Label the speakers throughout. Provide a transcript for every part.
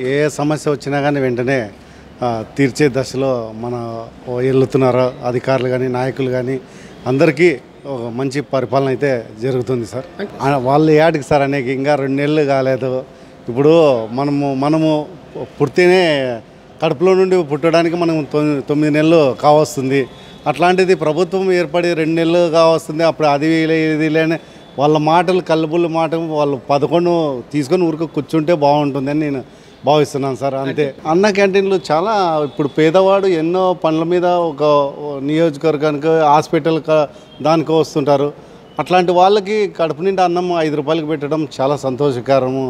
Speaker 1: ఏ సమస్య వచ్చినా కానీ వెంటనే తీర్చే దశలో మన వెళ్తున్నారు అధికారులు కానీ నాయకులు కానీ అందరికీ ఒక మంచి పరిపాలన అయితే జరుగుతుంది సార్. వాళ్ళు ఏటికి సార్ అనేక ఇంకా 2 నెలలు కాలేదు. ఇప్పుడు మనము పుట్టినే కడుపులో నుండి పుట్టడానికి మనం 9 నెలలు కావస్తుంది. అట్లాంటిది ప్రభుత్వం ఏర్పడి 2 నెలలు కావస్తుంది. అప్పుడు అది ఇది లేని వాళ్ళ మాటలు కల్లుబుల్లు మాట వాళ్ళు 11 తీసుకొని ఊరికి కూర్చుంటే బాగుంటుందని నేను భావిస్తున్నాను సార్. అంతే అన్న క్యాంటీన్లు చాలా ఇప్పుడు పేదవాడు ఎన్నో పనుల మీద ఒక నియోజకవర్గానికి హాస్పిటల్ దానికి వస్తుంటారు. అట్లాంటి వాళ్ళకి కడుపు నిండా అన్నం 5 రూపాయలకి పెట్టడం చాలా సంతోషకరము.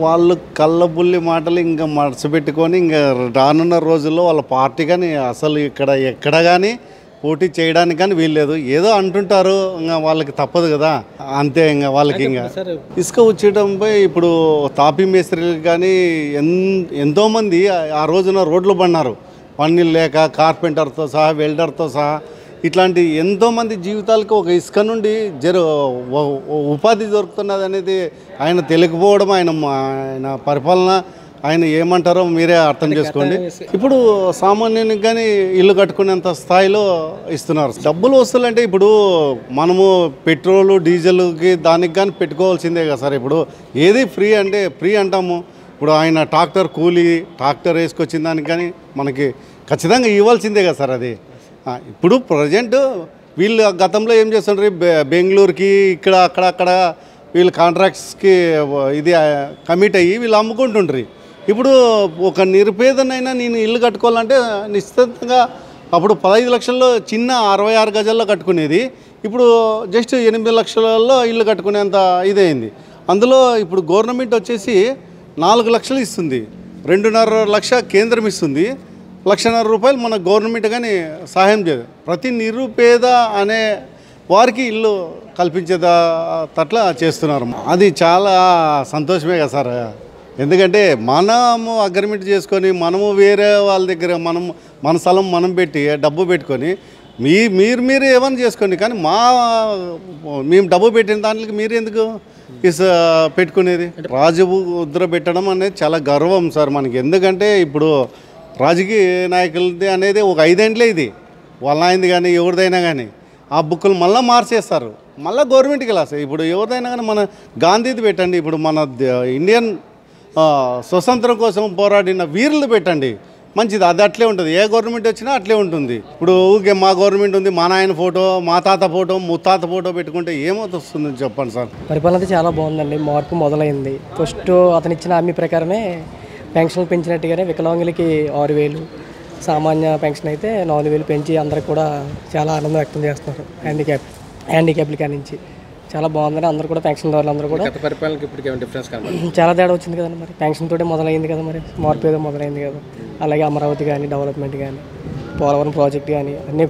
Speaker 1: వాళ్ళు కళ్ళబుల్లి మాటలు ఇంకా మనసుపెట్టుకొని ఇంకా రానున్న రోజుల్లో వాళ్ళ పార్టీ కానీ అసలు ఎక్కడ కానీ పోటీ చేయడానికి కానీ వీల్లేదు. ఏదో అంటుంటారు, ఇంకా వాళ్ళకి తప్పదు కదా. అంతే ఇంకా వాళ్ళకి ఇంకా ఇసుక వచ్చేయడంపై ఇప్పుడు తాపీ మేస్త్రీలు కానీ ఎంతోమంది ఆ రోజున రోడ్లు పడినారు. పన్నీళ్ళు లేక కార్పెంటర్తో సహా వెల్డర్తో సహా ఇట్లాంటి ఎంతోమంది జీవితాలకు ఒక ఇసుక నుండి ఉపాధి దొరుకుతున్నది అనేది ఆయన తెలియకపోవడం, ఆయన పరిపాలన ఆయన ఏమంటారో మీరే అర్థం చేసుకోండి. ఇప్పుడు సామాన్యునికి కానీ ఇల్లు కట్టుకునేంత స్థాయిలో ఇస్తున్నారు. డబ్బులు వస్తువులంటే ఇప్పుడు మనము పెట్రోలు డీజిల్కి దానికి కానీ పెట్టుకోవాల్సిందే కదా సార్. ఇప్పుడు ఏది ఫ్రీ అంటే ఫ్రీ అంటాము. ఇప్పుడు ఆయన ట్రాక్టర్ వేసుకొచ్చిన దానికి కానీ మనకి ఖచ్చితంగా ఇవ్వాల్సిందే కదా సార్. అది ఇప్పుడు ప్రజెంట్ వీళ్ళు గతంలో ఏం చేస్తుండ్రు, బెంగళూరుకి అక్కడ వీళ్ళు కాంట్రాక్ట్స్కి ఇది కమిట్ అయ్యి వీళ్ళు అమ్ముకుంటుండ్రి. ఇప్పుడు ఒక నిరుపేదనైనా నేను ఇల్లు కట్టుకోవాలంటే నిశ్చితంగా అప్పుడు 15 లక్షల్లో చిన్న 66 గజాల్లో కట్టుకునేది ఇప్పుడు జస్ట్ 8 లక్షలలో ఇల్లు కట్టుకునేంత ఇదైంది. అందులో ఇప్పుడు గవర్నమెంట్ వచ్చేసి 4 లక్షలు ఇస్తుంది, 2.5 లక్ష కేంద్రం ఇస్తుంది, 1.5 రూపాయలు మన గవర్నమెంట్ కానీ సహాయం చేయదు. ప్రతి నిరుపేద అనే వారికి ఇల్లు కల్పించేటట్లా చేస్తున్నారు. అది చాలా సంతోషమే కదా సార్. ఎందుకంటే మనము అగ్రిమెంట్ చేసుకొని మనము వేరే వాళ్ళ దగ్గర మన స్థలం మనం పెట్టి డబ్బు పెట్టుకొని మీరు ఏమని చేసుకోండి, కానీ మేము డబ్బు పెట్టిన దానికి మీరు ఎందుకు పెట్టుకునేది? రాజముద్ర పెట్టడం అనేది చాలా గర్వం సార్ మనకి. ఎందుకంటే ఇప్పుడు రాజకీయ నాయకులది అనేది ఒక 5 ఏండ్లే ఇది. వాళ్ళ ఆయనది కానీ ఎవరిదైనా కానీ ఆ బుక్కులు మళ్ళీ మార్చేస్తారు, మళ్ళీ గవర్నమెంట్కి వెళ్ళాలి. ఇప్పుడు ఎవరిదైనా కానీ మన గాంధీది పెట్టండి, ఇప్పుడు మన ఇండియన్ స్వతంత్రం కోసం పోరాడిన వీరులు పెట్టండి, మంచిది. అది అట్లే ఉంటుంది, ఏ గవర్నమెంట్ వచ్చినా అట్లే ఉంటుంది. ఇప్పుడు ఊరికే మా గవర్నమెంట్ ఉంది, మా నాయన ఫోటో, మా తాత ఫోటో, ముత్తాత ఫోటో పెట్టుకుంటే ఏమవుతుందని చెప్పండి సార్.
Speaker 2: పరిపాలన చాలా బాగుందండి, మార్పు మొదలైంది. ఫస్ట్ అతను ఇచ్చిన హామీ ప్రకారమే పెన్షన్లు పెంచినట్టుగానే వికలాంగులకి 6,000, సామాన్య పెన్షన్ అయితే 4,000 పెంచి అందరికి కూడా చాలా ఆనందం వ్యక్తం చేస్తున్నారు. హ్యాండిక్యాప్ల కాడి నుంచి చాలా బాగుందని అందరూ కూడా పెన్షన్దారులు అందరూ కూడా
Speaker 3: పరిపాలనకి ఇప్పటికే డిఫరెన్స్
Speaker 2: చాలా తేడా వచ్చింది కదండి. మరి పెన్షన్ తోటే మొదలైంది కదా, మరి మార్పు ఏదో మొదలైంది కదా. అలాగే అమరావతి కానీ డెవలప్మెంట్ కానీ పోలవరం ప్రాజెక్ట్ కానీ అన్నీ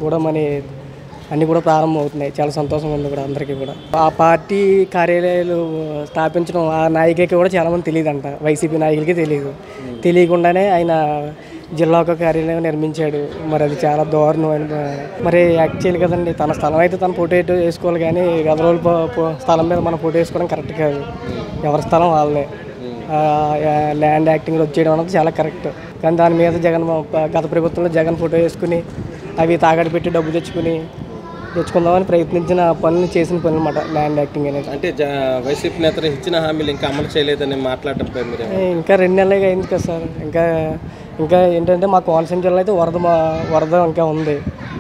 Speaker 2: కూడా ప్రారంభం అవుతున్నాయి. చాలా సంతోషంగా ఉంది కూడా అందరికీ కూడా. ఆ పార్టీ కార్యాలయాలు స్థాపించడం ఆ నాయకులకి కూడా చాలామంది తెలియదంట, వైసీపీ నాయకులకి తెలియకుండానే ఆయన జిల్లాకు కార్యాలయం నిర్మించాడు. మరి అది చాలా దారుణం. మరి యాక్చువల్ కదండి, తన స్థలం అయితే తన ఫోటో వేసుకోవాలి, కానీ గదరోలు స్థలం మీద మనం ఫోటో వేసుకోవడం కరెక్ట్ కాదు. ఎవరి స్థలం వాళ్ళే. ల్యాండ్ యాక్టింగ్లో వచ్చేయడం అనేది చాలా కరెక్ట్. కానీ దాని మీద గత ప్రభుత్వంలో జగన్ ఫోటో వేసుకుని అవి తాగడి పెట్టి డబ్బు తెచ్చుకుందామని ప్రయత్నించిన పనులు చేసిన పనులు అన్నమాట ల్యాండ్ యాక్టింగ్ అనేది.
Speaker 3: అంటే వైసీపీ నేతలు ఇచ్చిన హామీలు ఇంకా అమలు చేయలేదని మాట్లాడటంపై
Speaker 2: ఇంకా 2 నెలలుగా అయింది కదా సార్. ఇంకా ఏంటంటే మా కోనసీమ జిల్లా అయితే వరద ఇంకా ఉంది.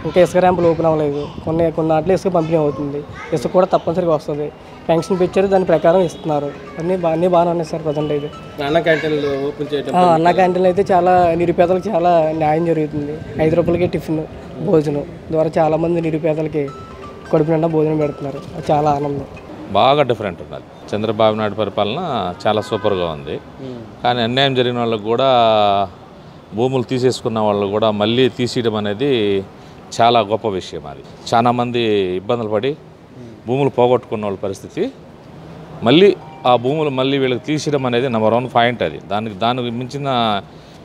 Speaker 2: ఇంకా ఇసుక ర్యాంపులు ఓపెన్ అవ్వలేదు. కొన్ని నాట్లు ఇసుక పంపిణీ అవుతుంది. ఇసుక కూడా తప్పనిసరిగా వస్తుంది. పెన్షన్ పెంచారు, దాని ప్రకారం ఇస్తున్నారు. అన్నీ బాగానే ఉన్నాయి సార్ ప్రజెంట్ అయితే.
Speaker 3: అన్న క్యాంటీన్లు ఓపెన్ చేయడం,
Speaker 2: అన్న క్యాంటీన్లు అయితే చాలా నిరుపేదలకు చాలా న్యాయం జరుగుతుంది. 5 రూపాయలకి టిఫిన్ భోజనం ద్వారా చాలామంది నిరుపేదలకి కడుపు నిండా భోజనం పెడుతున్నారు. చాలా ఆనందం.
Speaker 4: బాగా డిఫరెంట్ ఉన్నది. చంద్రబాబు నాయుడు పరిపాలన చాలా సూపర్గా ఉంది. కానీ అన్యాయం జరిగిన వాళ్ళకు కూడా, భూములు తీసేసుకున్న వాళ్ళు కూడా మళ్ళీ తీసేయడం అనేది చాలా గొప్ప విషయం. అది చాలామంది ఇబ్బందులు పడి భూములు పోగొట్టుకున్న వాళ్ళ పరిస్థితి, మళ్ళీ ఆ భూములు మళ్ళీ వీళ్ళకి తీసేయడం అనేది నెంబర్ 1 పాయింట్. అది దానికి మించిన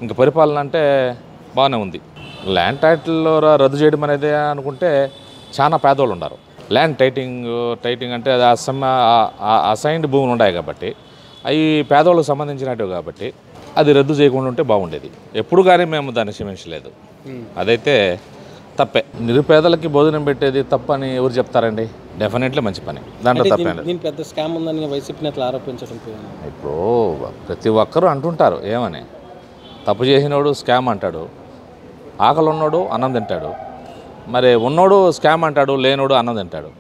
Speaker 4: ఇంకా పరిపాలన అంటే బాగానే ఉంది. ల్యాండ్ టైటిల్లో రద్దు చేయడం అనేది అనుకుంటే చాలా పేదోళ్ళు ఉన్నారు. ల్యాండ్ టైటింగ్ అంటే అది అసైన్డ్ భూములు ఉన్నాయి కాబట్టి, అవి పేదవాళ్ళకు సంబంధించినట్టు కాబట్టి అది రద్దు చేయకుండా ఉంటే బాగుండేది. ఎప్పుడు కానీ మేము దాన్ని క్షమించలేదు. అదైతే తప్పే. నిరుపేదలకి భోజనం పెట్టేది తప్పని ఎవరు చెప్తారండి? డెఫినెట్లీ మంచి పని, దాంట్లో తప్పేం లేదు.
Speaker 3: దీని పెద్ద స్కామ్ ఉందని వైసీపీ నేతలు ఆరోపించడం.
Speaker 4: ఇప్పుడు ప్రతి ఒక్కరూ అంటుంటారు ఏమని, తప్పు చేసినోడు స్కామ్ అంటాడు, ఆకలి ఉన్నోడు అన్నం తింటాడు, మరి ఉన్నోడు స్కామ్ అంటాడు, లేనోడు అన్నం తింటాడు.